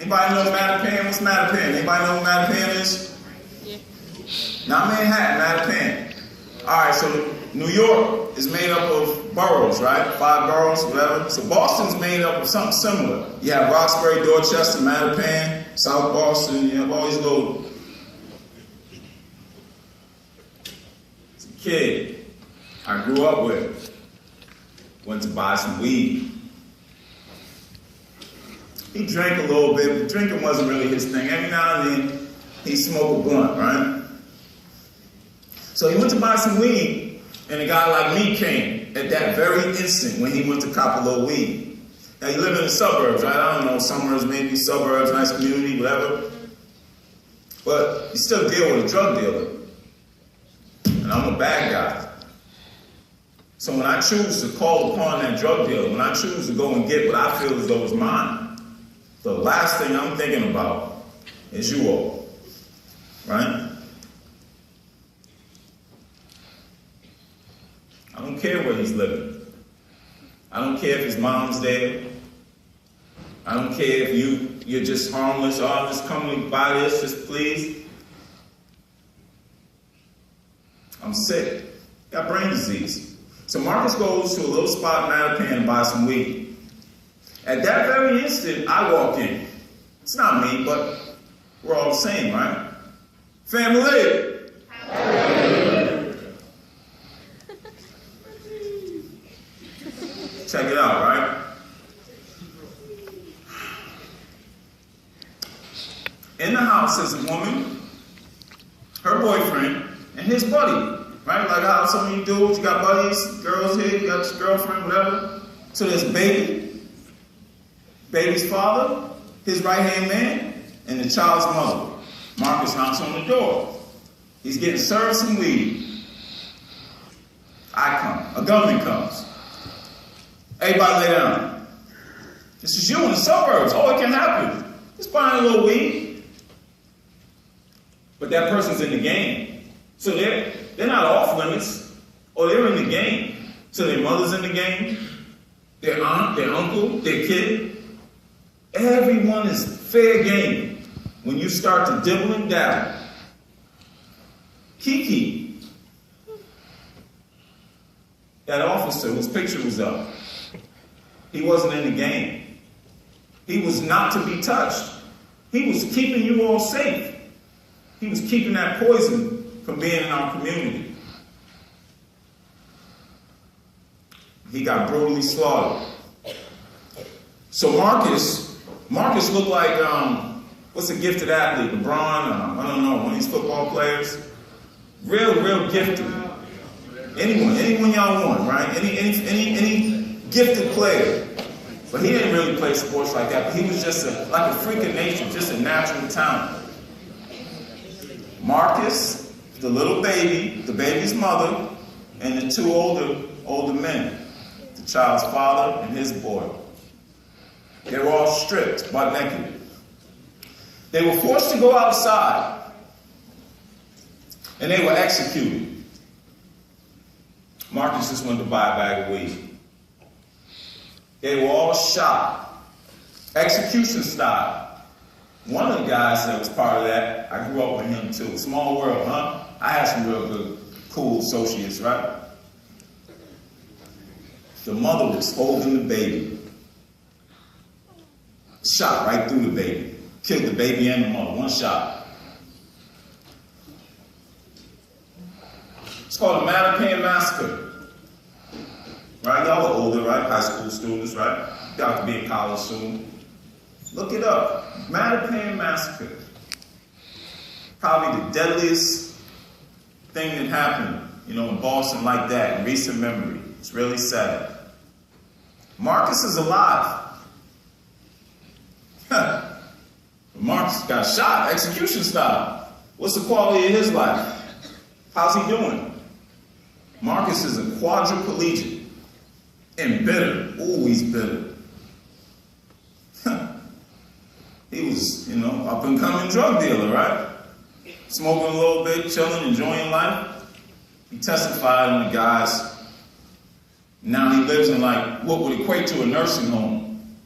Anybody know Mattapan? What's Mattapan? Anybody know what Mattapan is? Yeah. Not Manhattan, Mattapan. All right, so New York is made up of boroughs, right? 5 boroughs, whatever. So Boston's made up of something similar. You have Roxbury, Dorchester, Mattapan, South Boston. You have all these little... As a kid I grew up with, went to buy some weed. He drank a little bit, but drinking wasn't really his thing. Every now and then, he'd smoke a blunt, right? So he went to buy some weed, and a guy like me came at that very instant when he went to cop a little weed. Now, you live in the suburbs, right? I don't know, summers, maybe suburbs, nice community, whatever. But you still deal with a drug dealer. And I'm a bad guy. So when I choose to call upon that drug dealer, when I choose to go and get what I feel as though is mine, the last thing I'm thinking about is you all, right? I don't care where he's living. I don't care if his mom's there. I don't care if you're just harmless. Oh, I'm just coming to buy this, just please. I'm sick. Got brain disease. So Marcus goes to a little spot in Mattapan and buys some weed. At that very instant, I walk in. It's not me, but we're all the same, right? Family! Check it out, right? In the house is a woman, her boyfriend, and his buddy, right? Like how some of you dudes, you got buddies, girls here, you got your girlfriend, whatever. So there's baby's father, his right-hand man, and the child's mother. Marcus knocks on the door. He's getting served some weed. I come. A gunman comes. Everybody lay down. This is you in the suburbs. Oh, it can happen. Just buying a little weed. But that person's in the game. So they're not off limits. Or they're in the game. So their mother's in the game. Their aunt, their uncle, their kid. Everyone is fair game when you start to dibble and dabble. Kiki, that officer whose picture was up, he wasn't in the game. He was not to be touched. He was keeping you all safe. He was keeping that poison from being in our community. He got brutally slaughtered. So Marcus looked like, what's a gifted athlete? LeBron, I don't know, one of these football players. Real gifted. Anyone y'all want, right? Any gifted player. But he didn't really play sports like that. But he was just like a freak of nature, just a natural talent. Marcus, the little baby, the baby's mother, and the 2 older men, the child's father and his boy. They were all stripped, butt naked. They were forced to go outside, and they were executed. Marcus just went to buy a bag of weed. They were all shot, execution style. One of the guys that was part of that, I grew up with him too. Small world, huh? I had some real good, cool associates, right? The mother was holding the baby. Shot right through the baby. Killed the baby and the mother. One shot. It's called the Mattapan Massacre. Right? Y'all are older, right? High school students, right? You have to be in college soon. Look it up. Mattapan Massacre. Probably the deadliest thing that happened, in Boston like that in recent memory. It's really sad. Marcus is alive. Marcus got shot, execution style. What's the quality of his life? How's he doing? Marcus is a quadriplegic and bitter. Ooh, he's bitter. He was, up and coming drug dealer, right? Smoking a little bit, chilling, enjoying life. He testified on the guys. Now he lives in what would equate to a nursing home.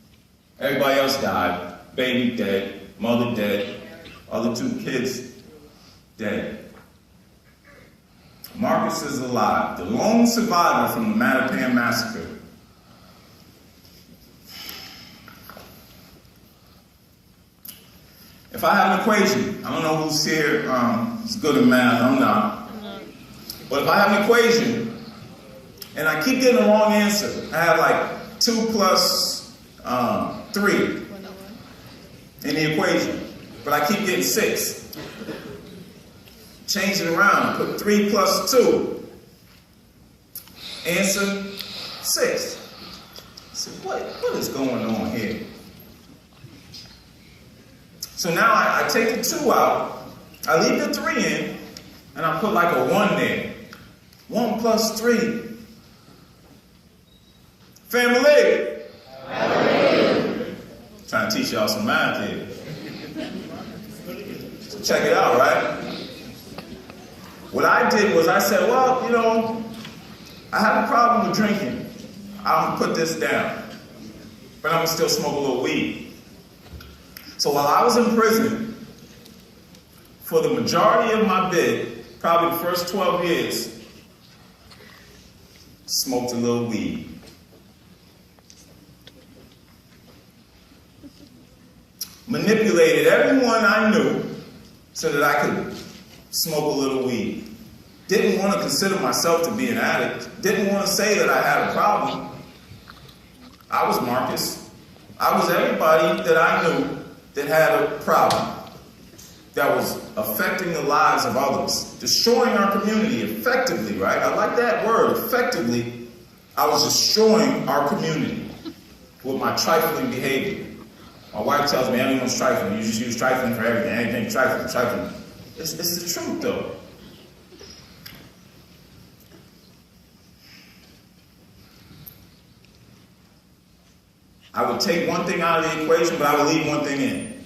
Everybody else died. Baby dead, mother dead, other 2 kids dead. Marcus is alive, the lone survivor from the Mattapan massacre. If I have an equation, I don't know who's here is good at math, I'm not. But if I have an equation, and I keep getting the wrong answer, I have like 2 plus 3 in the equation, but I keep getting 6. Change it around, put 3 plus 2. Answer 6. So what is going on here? So now I take the 2 out, I leave the 3 in, and I put like a 1 there. 1 plus 3. Family. Trying to teach y'all some math here. So check it out, right? What I did was I said, well, you know, I have a problem with drinking. I'm going to put this down. But I'm going to still smoke a little weed. So while I was in prison, for the majority of my bid, probably the first 12 years, smoked a little weed. Manipulated everyone I knew so that I could smoke a little weed. Didn't want to consider myself to be an addict. Didn't want to say that I had a problem. I was Marcus. I was everybody that I knew that had a problem that was affecting the lives of others, destroying our community effectively, right? I like that word, effectively. I was destroying our community with my trifling behavior. My wife tells me everyone's trifling. You just use trifling for everything. Anything trifling, trifling. It's the truth, though. I would take one thing out of the equation, but I would leave one thing in.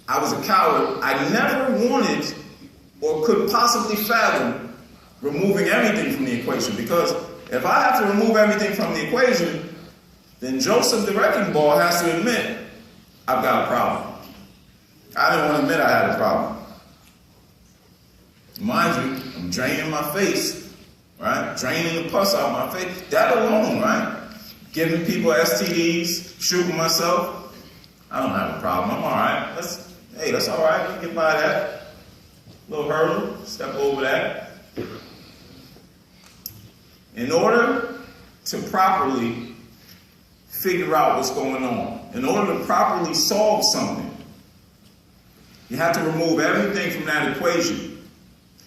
I was a coward. I never wanted or could possibly fathom removing everything from the equation, because if I have to remove everything from the equation, then Joseph the wrecking ball has to admit, I've got a problem. I didn't want to admit I had a problem. Mind you, I'm draining my face, right? Draining the pus out my face. That alone, right? Giving people STDs, shooting myself. I don't have a problem. I'm all right. That's all right. You can get by that. Little hurdle. Step over that. In order to properly figure out what's going on, in order to properly solve something, you have to remove everything from that equation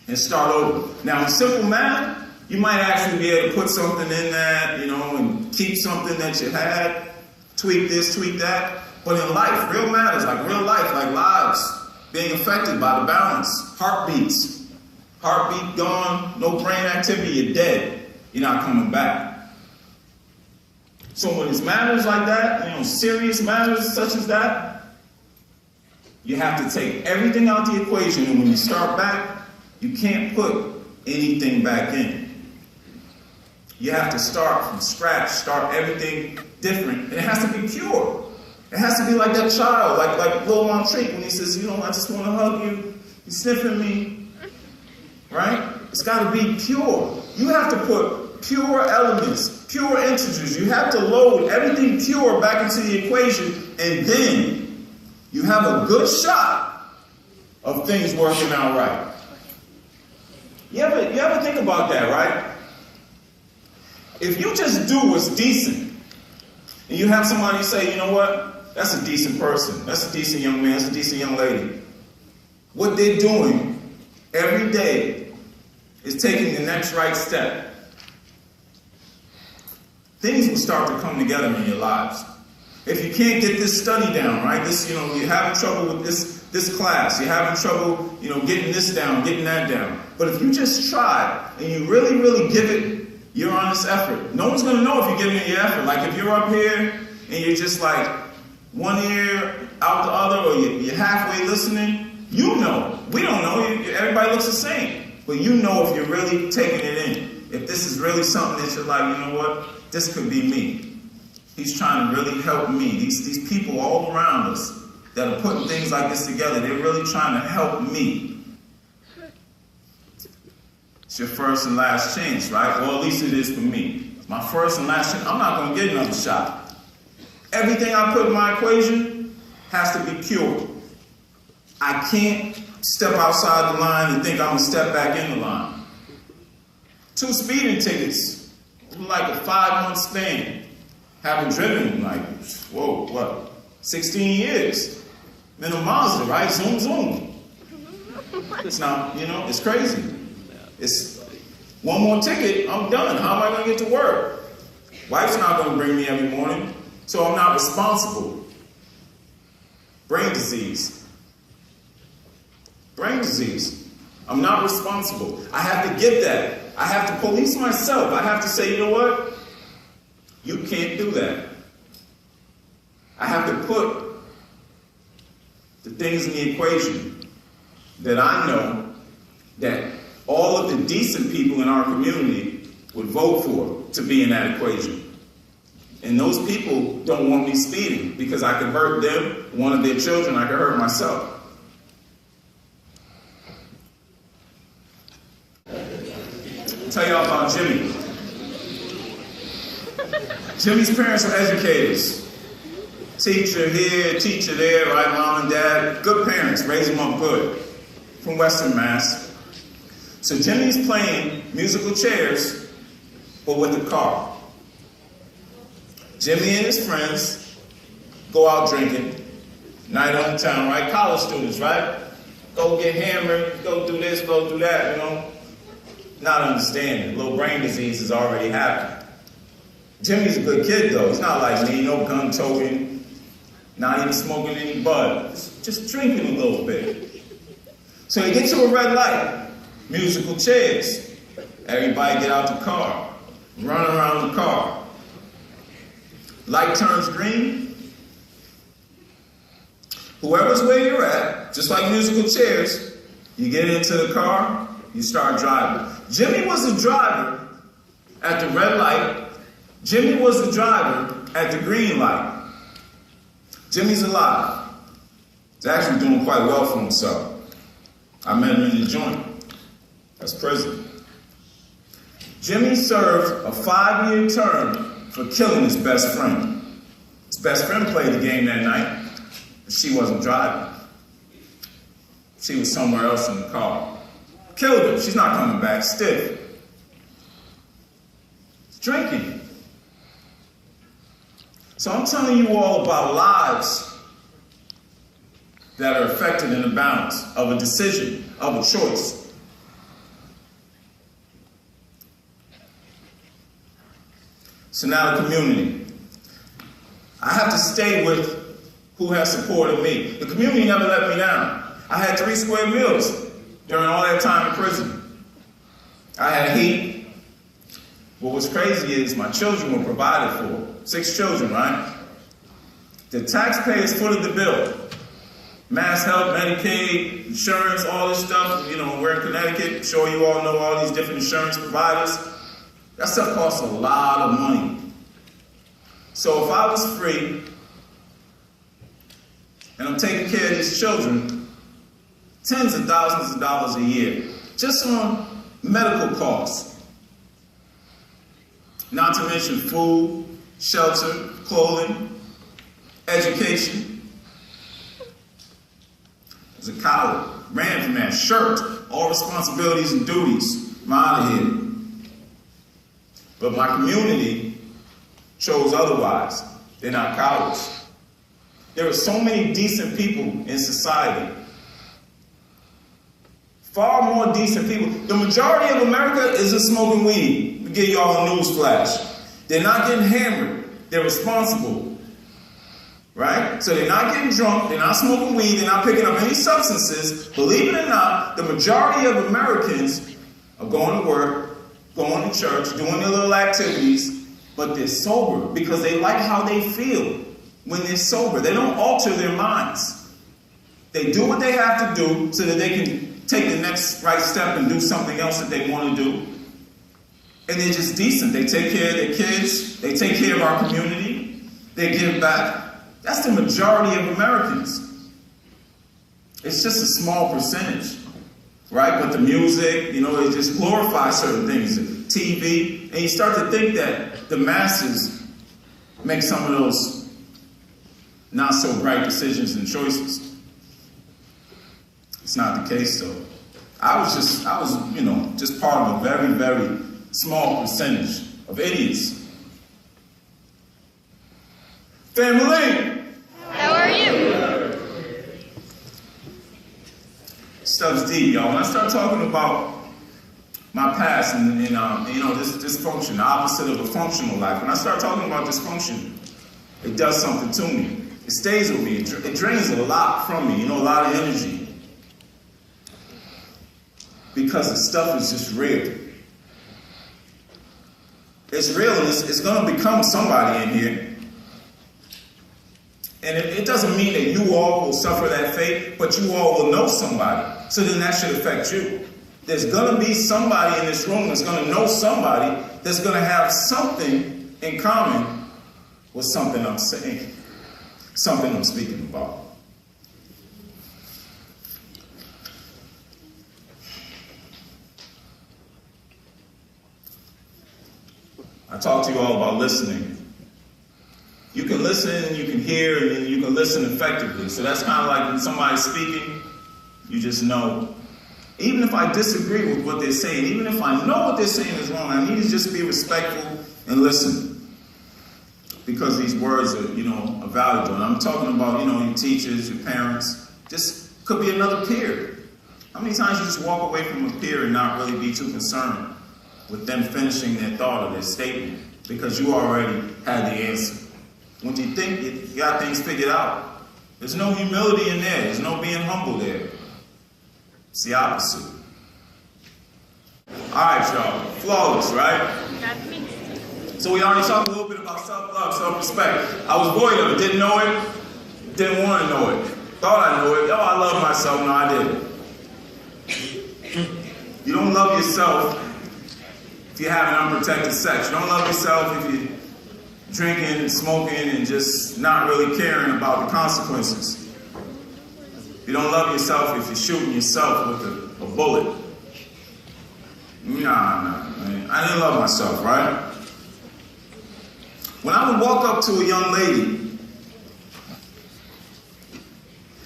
and start over. Now, in simple math, you might actually be able to put something in that, you know, and keep something that you had, tweak this, tweak that. But in life, real matters, like real life, like lives being affected by the balance, heartbeats. Heartbeat gone, no brain activity, you're dead. You're not coming back. So when it's matters like that, you know, serious matters such as that, you have to take everything out the equation, and when you start back, you can't put anything back in. You have to start from scratch, start everything different, and it has to be pure. It has to be like that child, like Lil Montrique when he says, you know, I just want to hug you, you're sniffing me, right? It's got to be pure. You have to put pure elements, pure integers. You have to load everything pure back into the equation, and then you have a good shot of things working out right. You ever think about that, right? If you just do what's decent, and you have somebody say, you know what, that's a decent person, that's a decent young man, that's a decent young lady. What they're doing every day is taking the next right step. Things will start to come together in your lives. If you can't get this study down, right, this, you know, you're having trouble with this class, you're having trouble, you know, getting this down, getting that down. But if you just try, and you really, really give it your honest effort, no one's going to know if you're giving it your effort. Like if you're up here, and you're just like one ear out the other, or you're halfway listening, you know. We don't know. Everybody looks the same. But you know if you're really taking it in. If this is really something that you're like, you know what, this could be me. He's trying to really help me. These people all around us, that are putting things like this together, they're really trying to help me. It's your first and last chance, right? Well, at least it is for me. My first and last chance. I'm not going to get another shot. Everything I put in my equation has to be pure. I can't step outside the line and think I'm going to step back in the line. 2 speeding tickets, like a 5-month span. Haven't driven like, whoa, what, 16 years. In a Mazda, right? Zoom, zoom. It's not, it's crazy. It's one more ticket, I'm done. How am I going to get to work? Wife's not going to bring me every morning, so I'm not responsible. Brain disease. Brain disease. I'm not responsible. I have to get that. I have to police myself. I have to say, you know what? You can't do that. I have to put the things in the equation that I know that all of the decent people in our community would vote for to be in that equation. And those people don't want me speeding because I could hurt them, one of their children, I could hurt myself. I'll tell y'all about Jimmy. Jimmy's parents were educators. Teacher here, teacher there, right? Mom and dad. Good parents, raised them up good. From Western Mass. So Jimmy's playing musical chairs, but with a car. Jimmy and his friends go out drinking. Night on the town, right? College students, right? Go get hammered, go do this, go do that, Not understanding. Little brain disease has already happened. Jimmy's a good kid, though. He's not like me, no gun toting, not even smoking any bud. Just drinking a little bit. So he gets to a red light, musical chairs. Everybody get out the car, run around the car. Light turns green. Whoever's where you're at, just like musical chairs, you get into the car, you start driving. Jimmy was the driver at the red light. Jimmy was the driver at the green light. Jimmy's alive. He's actually doing quite well for himself. I met him in the joint. That's prison. Jimmy served a 5-year term for killing his best friend. His best friend played the game that night, but she wasn't driving. She was somewhere else in the car. Killed her. She's not coming back. Stiff. Drinking. So I'm telling you all about lives that are affected in the balance of a decision, of a choice. So now the community. I have to stay with who has supported me. The community never let me down. I had 3 square meals during all that time in prison. I had heat. What was crazy is my children were provided for. 6 children, right? The taxpayers footed the bill. Mass health, Medicaid, insurance, all this stuff. We're in Connecticut. I'm sure you all know all these different insurance providers. That stuff costs a lot of money. So if I was free and I'm taking care of these children, tens of thousands of dollars a year, just on medical costs. Not to mention food, shelter, clothing, education. I was a coward, ran from that, shirked all responsibilities and duties. I'm out of here. But my community chose otherwise. They're not cowards. There are so many decent people in society. Far more decent people. The majority of America isn't smoking weed. To give y'all a news flash. They're not getting hammered. They're responsible. Right? So they're not getting drunk. They're not smoking weed. They're not picking up any substances. Believe it or not, the majority of Americans are going to work, going to church, doing their little activities, but they're sober because they like how they feel when they're sober. They don't alter their minds. They do what they have to do so that they can take the next right step and do something else that they want to do. And they're just decent. They take care of their kids. They take care of our community. They give back. That's the majority of Americans. It's just a small percentage, right? But the music, you know, it just glorifies certain things. TV, and you start to think that the masses make some of those not so bright decisions and choices. It's not the case, though. I was, you know, just part of a very, very small percentage of idiots. Family! How are you? Stuff's deep, y'all. When I start talking about my past and you know, this dysfunction, the opposite of a functional life, when I start talking about dysfunction, it does something to me. It stays with me. It drains a lot from me, you know, a lot of energy. Because the stuff is just real. It's real, and it's going to become somebody in here. And it doesn't mean that you all will suffer that fate, but you all will know somebody. So then that should affect you. There's going to be somebody in this room that's going to know somebody that's going to have something in common with something I'm saying, something I'm speaking about. I talked to you all about listening. You can listen, you can hear, and you can listen effectively. So that's kind of like when somebody's speaking, you just know. Even if I disagree with what they're saying, even if I know what they're saying is wrong, I need to just be respectful and listen. Because these words are, you know, are valuable. And I'm talking about, you know, your teachers, your parents, just could be another peer. How many times you just walk away from a peer and not really be too concerned with them finishing their thought or their statement because you already had the answer? When you think you got things figured out, there's no humility in there. There's no being humble there. It's the opposite. All right, y'all. Flawless, right? So we already talked a little bit about self-love, self-respect. I was void of it. Didn't know it. Didn't want to know it. Thought I knew it. Oh, I love myself. No, I didn't. You don't love yourself if you're having unprotected sex. You don't love yourself if you're drinking and smoking and just not really caring about the consequences. You don't love yourself if you're shooting yourself with a bullet. Nah, man. I didn't love myself, right? When I would walk up to a young lady,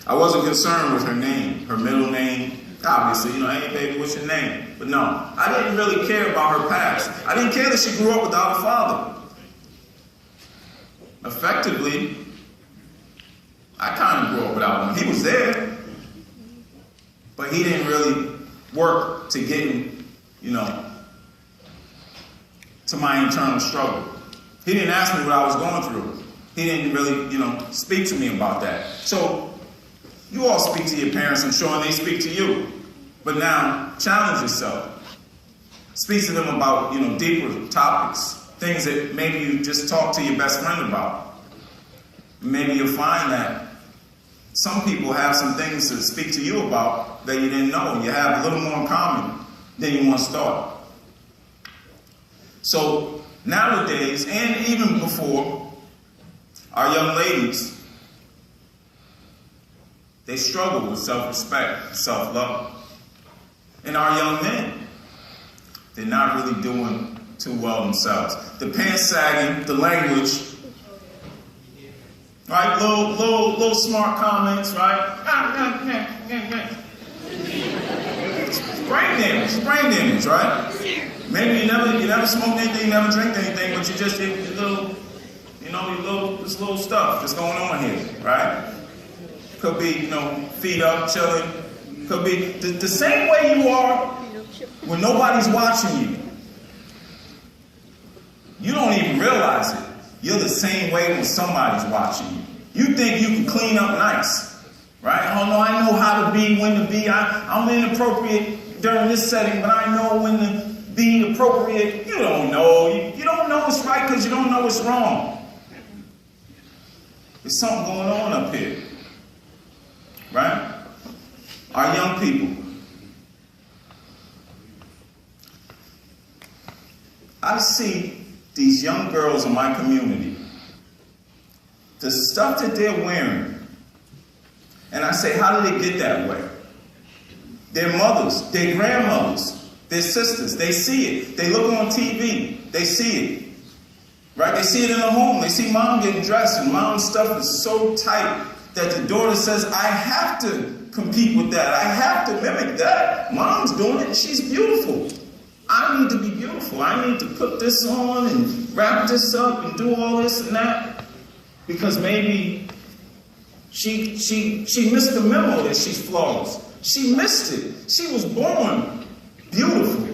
I wasn't concerned with her name, her middle name. Obviously, you know, hey, baby, what's your name? But no, I didn't really care about her past. I didn't care that she grew up without a father. Effectively, I kind of grew up without one. He was there, but he didn't really work to getting, you know, to my internal struggle. He didn't ask me what I was going through. He didn't really, you know, speak to me about that. So, you all speak to your parents, I'm sure, and they speak to you. But now, challenge yourself. Speak to them about, you know, deeper topics. Things that maybe you just talk to your best friend about. Maybe you'll find that some people have some things to speak to you about that you didn't know. You have a little more in common than you once thought. So nowadays, and even before, our young ladies, they struggle with self-respect, self-love. And our young men, they're not really doing too well themselves. The pants sagging, the language, right? Little smart comments, right? Brain damage, right? Maybe you never smoked anything, you never drank anything, but you just did this little stuff that's going on here, right? Could be, you know, feet up, chilling. Could be the same way you are when nobody's watching you. You don't even realize it. You're the same way when somebody's watching you. You think you can clean up nice, right? Oh no, I know how to be, when to be. I'm inappropriate during this setting, but I know when to be appropriate. You don't know. You don't know what's right because you don't know what's wrong. There's something going on up here, right? Our young people. I see these young girls in my community. The stuff that they're wearing And I say, how did they get that way? Their mothers, their grandmothers, their sisters, they see it. They look on TV, they see it. Right? They see it in the home. They see mom getting dressed, and mom's stuff is so tight that the daughter says, I have to compete with that. I have to mimic that. Mom's doing it, and she's beautiful. I need to be beautiful. I need to put this on and wrap this up and do all this and that. Because maybe she missed the memo that she's flawless. She missed it. She was born beautiful.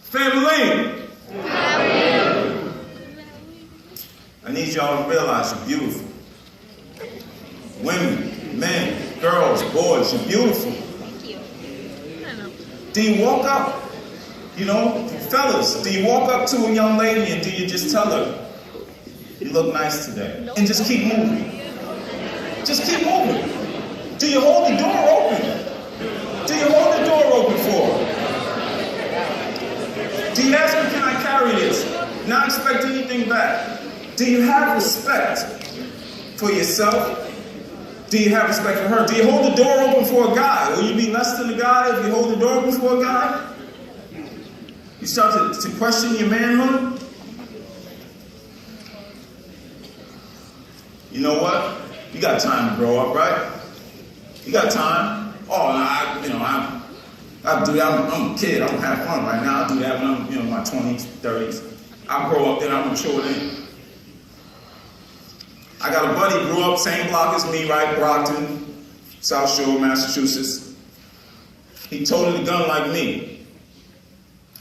Family. How are you? I need y'all to realize you're beautiful. Women, men, girls, boys, you're beautiful. Thank you. I know. Do you walk up, fellas, do you walk up to a young lady and do you just tell her, you look nice today? And just keep moving. Just keep moving. Do you hold the door open? Do you hold the door open for her? Do you ask her, can I carry this? Not expect anything back. Do you have respect for yourself? Do you have respect for her? Do you hold the door open for a guy? Will you be less than a guy if you hold the door open for a guy? You start to question your manhood? You know what? You got time to grow up, right? You got time. Oh, I do that. I'm a kid. I don't have fun right now. I do that when I'm, in my 20s, 30s. I'll grow up then. I'll mature then. I got a buddy who grew up same block as me, right? Brockton, South Shore, Massachusetts. He toted a gun like me.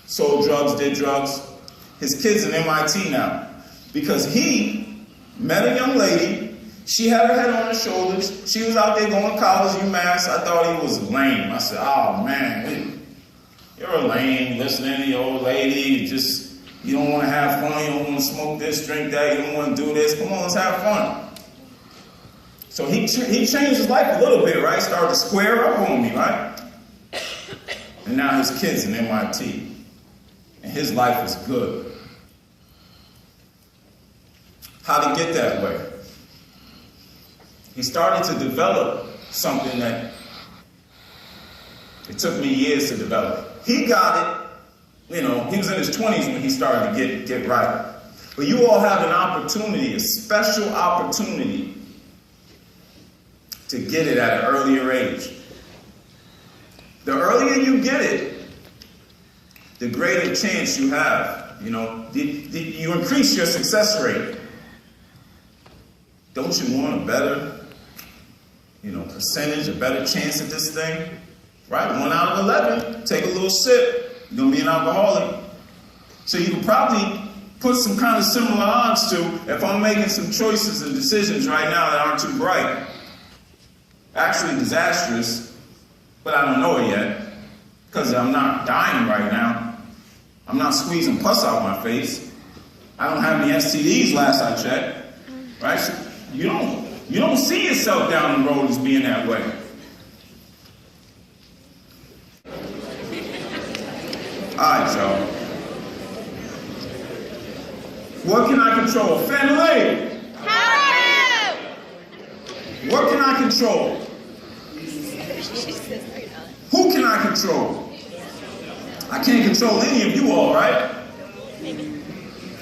Sold drugs, did drugs. His kid's in MIT now. Because he met a young lady. She had her head on her shoulders. She was out there going to college, UMass. I thought he was lame. I said, oh, man, you're a lame, listening to your old lady. You don't want to have fun. You don't want to smoke this, drink that. You don't want to do this. Come on, let's have fun. So he changed his life a little bit, right? Started to square up on me, right? And now his kid's in MIT. And his life is good. How'd he get that way? He started to develop something that it took me years to develop. He got it, he was in his 20s when he started to get right. But you all have an opportunity, a special opportunity to get it at an earlier age. The earlier you get it, the greater chance you have. You increase your success rate. Don't you want a better percentage, a better chance at this thing? Right? 1 out of 11, take a little sip, you're going to be an alcoholic. So you can probably put some kind of similar odds to if I'm making some choices and decisions right now that aren't too bright. Actually disastrous, but I don't know it yet because I'm not dying right now. I'm not squeezing pus out my face. I don't have any STDs last I checked. Right? So you don't see yourself down the road as being that way. All right, y'all. What can I control? Family! How are you? What can I control? Who can I control? I can't control any of you all, right?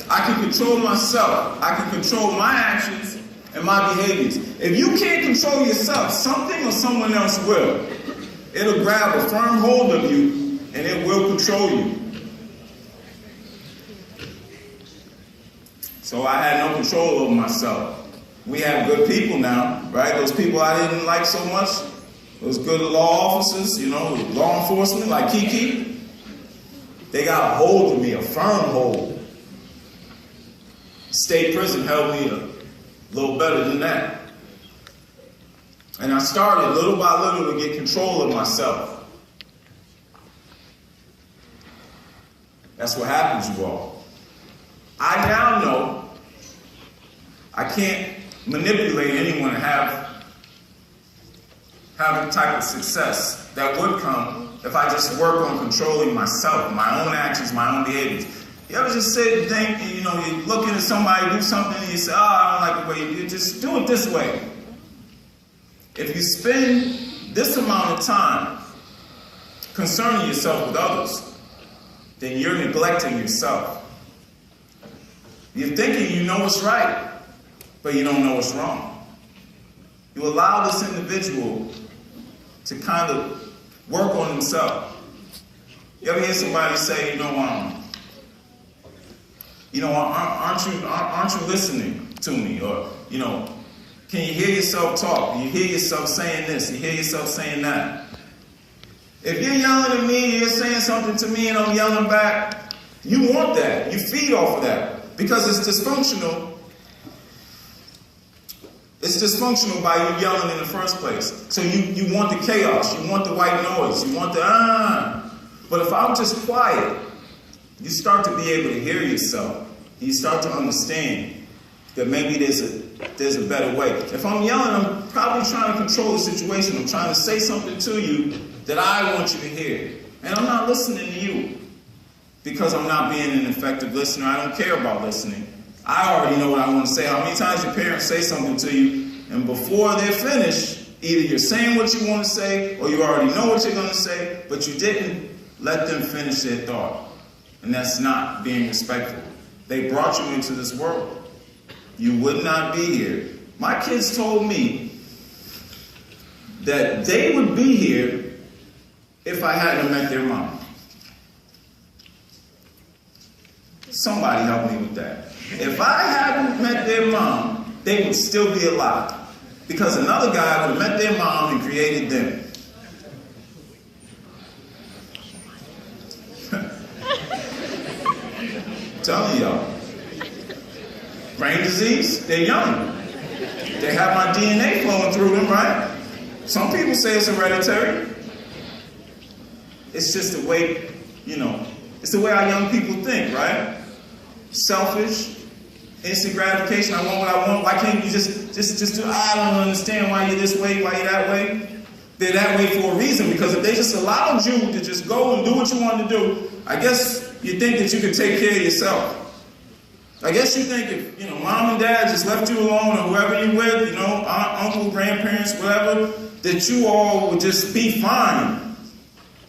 I can control myself. I can control my actions and my behaviors. If you can't control yourself, something or someone else will. It'll grab a firm hold of you and it will control you. So I had no control over myself. We have good people now, right? Those people I didn't like so much, those good law officers, law enforcement like Kiki, they got a hold of me, a firm hold. State prison held me a little better than that. And I started little by little to get control of myself. That's what happens, you all. I now know I can't manipulate anyone to have the type of success that would come if I just work on controlling myself, my own actions, my own behaviors. You ever just sit and think, you're looking at somebody do something and you say, oh, I don't like the way you do it. Just do it this way. If you spend this amount of time concerning yourself with others, then you're neglecting yourself. You're thinking you know what's right, but you don't know what's wrong. You allow this individual to kind of work on himself. You ever hear somebody say, aren't you listening to me? Or, can you hear yourself talk? You hear yourself saying this, you hear yourself saying that. If you're yelling at me, you're saying something to me and I'm yelling back, you want that. You feed off of that. Because it's dysfunctional. It's dysfunctional by you yelling in the first place. So you want the chaos. You want the white noise. You want the But if I'm just quiet, you start to be able to hear yourself. You start to understand that maybe there's a better way. If I'm yelling, I'm probably trying to control the situation. I'm trying to say something to you that I want you to hear. And I'm not listening to you. Because I'm not being an effective listener. I don't care about listening. I already know what I want to say. How many times your parents say something to you, and before they're finished, either you're saying what you want to say, or you already know what you're going to say, but you didn't let them finish their thought. And that's not being respectful. They brought you into this world. You would not be here. My kids told me that they would be here if I hadn't met their mom. Somebody help me with that. If I hadn't met their mom, they would still be alive. Because another guy would have met their mom and created them. Telling y'all. Brain disease, they're young. They have my DNA flowing through them, right? Some people say it's hereditary. It's just the way, it's the way our young people think, right? Selfish, instant gratification. I want what I want. Why can't you just do? I don't understand why you're this way, why you're that way. They're that way for a reason, because if they just allowed you to just go and do what you want to do, I guess you think that you can take care of yourself. I guess you think if, mom and dad just left you alone, or whoever you're with, aunt, uncle, grandparents, whatever, that you all would just be fine.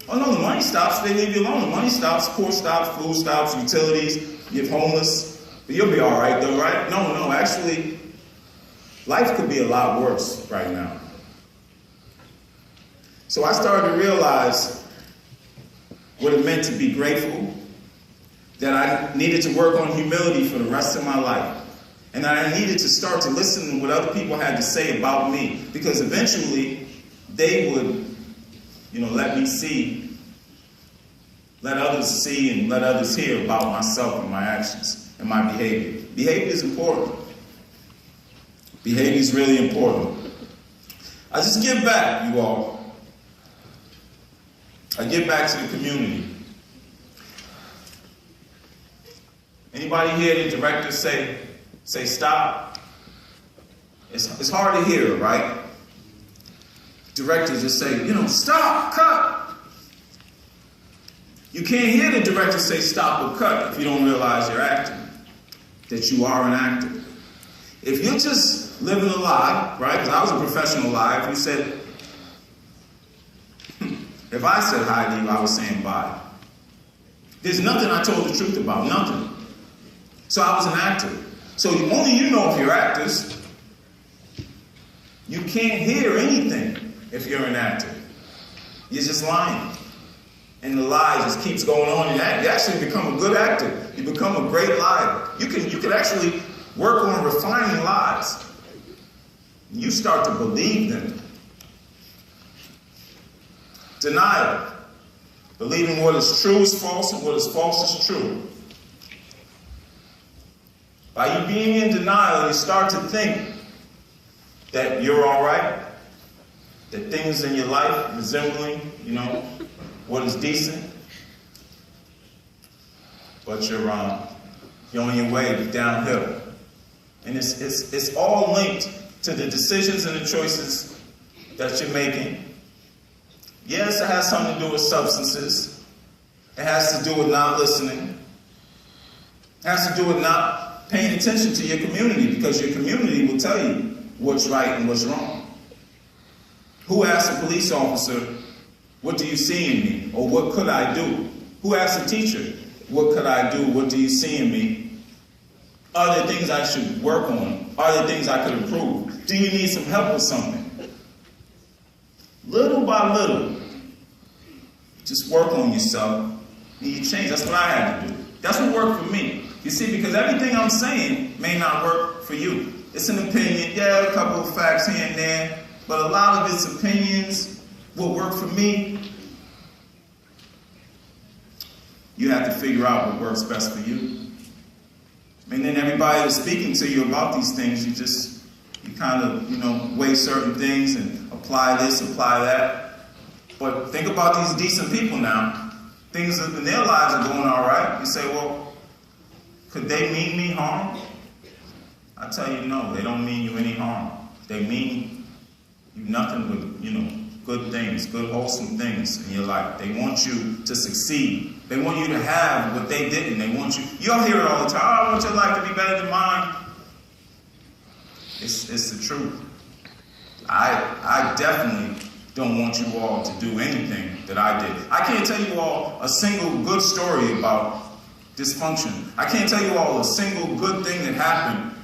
Oh no, the money stops, they leave you alone. The money stops, poor stops, food stops, utilities. You're homeless, but you'll be all right though, right? No, actually, life could be a lot worse right now. So I started to realize what it meant to be grateful, that I needed to work on humility for the rest of my life, and that I needed to start to listen to what other people had to say about me, because eventually they would, let others see and let others hear about myself and my actions and my behavior. Behavior is important. Behavior is really important. I just give back, you all. I give back to the community. Anybody hear the director say stop? It's hard to hear, right? Directors just say, stop, cut. You can't hear the director say stop or cut if you don't realize you're acting, that you are an actor. If you're just living a lie, right? Because I was a professional lie. If you said, if I said hi to you, I was saying bye. There's nothing I told the truth about, nothing. So I was an actor. So only you know if you're actors. You can't hear anything if you're an actor. You're just lying. And the lie just keeps going on. And you actually become a good actor. You become a great liar. You can actually work on refining lies. You start to believe them. Denial. Believing what is true is false and what is false is true. By you being in denial, you start to think that you're all right, that things in your life resembling, what is decent, but you're on your way downhill. And it's all linked to the decisions and the choices that you're making. Yes, it has something to do with substances. It has to do with not listening. It has to do with not paying attention to your community, because your community will tell you what's right and what's wrong. Who asked a police officer, what do you see in me? Or what could I do? Who asked a teacher, what could I do? What do you see in me? Are there things I should work on? Are there things I could improve? Do you need some help with something? Little by little, just work on yourself and you change. That's what I had to do. That's what worked for me. You see, because everything I'm saying may not work for you. It's an opinion, yeah, a couple of facts here and there, but a lot of its opinions will work for me. You have to figure out what works best for you. And then everybody that's speaking to you about these things, you kind of, weigh certain things and apply this, apply that. But think about these decent people now. Things in their lives are going all right. You say, well, could they mean me harm? I tell you, no, they don't mean you any harm. They mean you nothing but, good things, good wholesome things in your life. They want you to succeed. They want you to have what they didn't. They want you, you'll hear it all the time, oh, I want your life to be better than mine. It's the truth. I definitely don't want you all to do anything that I did. I can't tell you all a single good story about dysfunction. I can't tell you all a single good thing that happened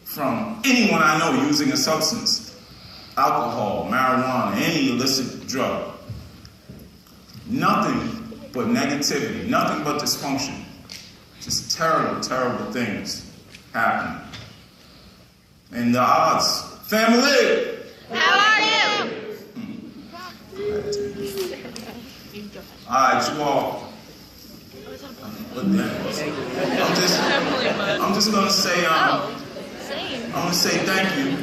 from anyone I know using a substance. Alcohol, marijuana, any illicit drug. Nothing but negativity, nothing but dysfunction. Just terrible, terrible things happen. And the odds. Family! How are you? Alright, you all. I'm just gonna say, Same. I'm gonna say thank you.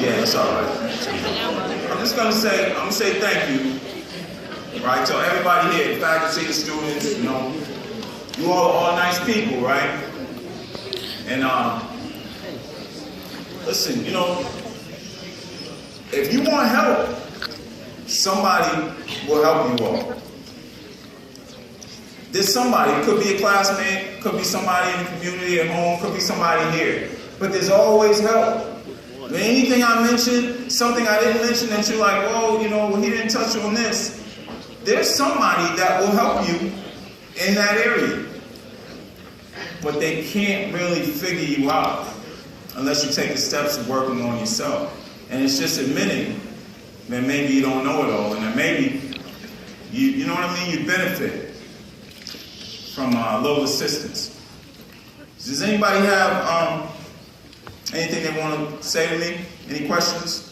Yeah, it's alright. I'm gonna say thank you. Right, to everybody here, faculty, students, you all are nice people, right? And listen, if you want help, somebody will help you all. There's somebody, it could be a classmate, could be somebody in the community at home, could be somebody here. But there's always help. When anything I mentioned, something I didn't mention that you're like, whoa, he didn't touch on this. There's somebody that will help you in that area. But they can't really figure you out unless you take the steps of working on yourself. And it's just admitting that maybe you don't know it all, and that maybe, you know what I mean, you benefit from a little assistance. Does anybody have anything they want to say to me? Any questions?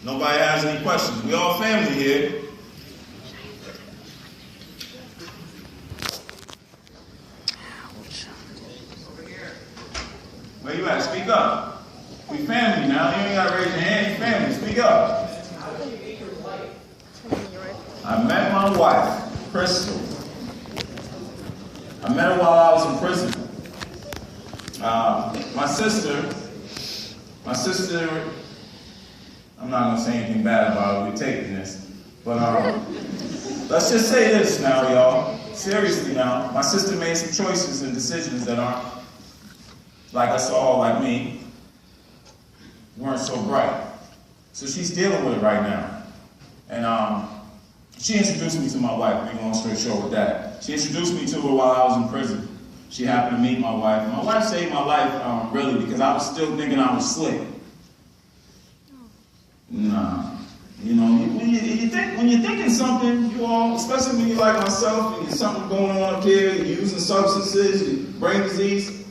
Nobody has any questions. We all family here. Where you at? Speak up. We family now. You ain't got to raise your hand. You family. Speak up. I met my wife, Crystal. I met her while I was in prison. My sister, I'm not going to say anything bad about her. We're taking this. But let's just say this now, y'all. Seriously now. My sister made some choices and decisions that aren't, like us all, like me, weren't so bright. So she's dealing with it right now. And she introduced me to my wife, being long story short with that. She introduced me to her while I was in prison. She happened to meet my wife. My wife saved my life, really, because I was still thinking I was slick. Nah. When you're thinking something, you all, especially when you're like myself, and there's something going on up here, you're using substances, brain disease,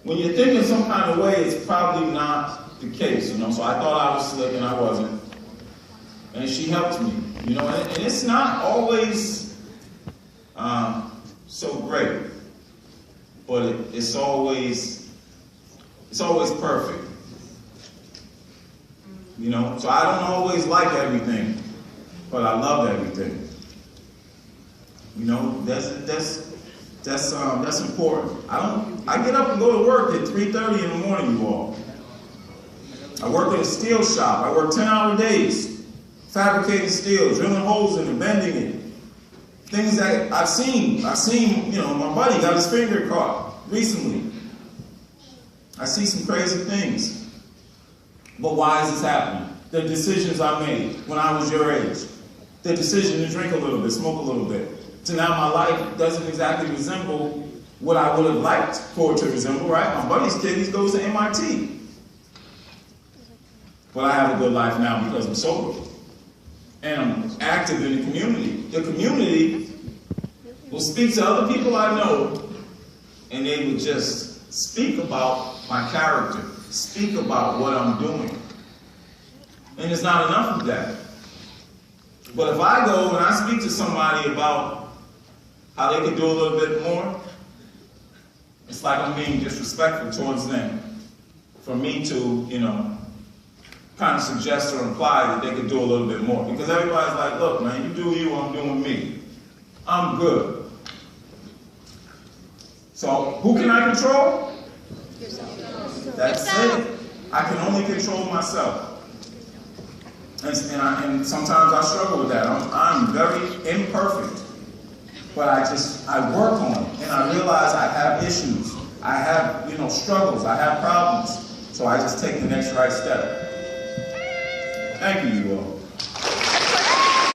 when you're thinking some kind of way, it's probably not the case, So I thought I was slick and I wasn't. And she helped me, and it's not always so great, but it's always perfect. So I don't always like everything, but I love everything. That's important. I get up and go to work at 3:30 in the morning, you all. I work in a steel shop. I work 10-hour days, fabricating steel, drilling holes in it, bending it. Things that I've seen, my buddy got his finger caught recently. I see some crazy things. But why is this happening? The decisions I made when I was your age. The decision to drink a little bit, smoke a little bit. So now my life doesn't exactly resemble what I would have liked for it to resemble, right? My buddy's kid, he goes to MIT. But I have a good life now because I'm sober. And I'm active in the community. The community will speak to other people I know, and they will just speak about my character, speak about what I'm doing. And it's not enough of that. But if I go and I speak to somebody about how they could do a little bit more, it's like I'm being disrespectful towards them. For me to, kind of suggest or imply that they could do a little bit more. Because everybody's like, look, man, you do you, I'm doing me. I'm good. So, who can I control? That's it. I can only control myself. And sometimes I struggle with that. I'm very imperfect. But I work on it. And I realize I have issues. I have, struggles. I have problems. So I just take the next right step. Thank you, you all.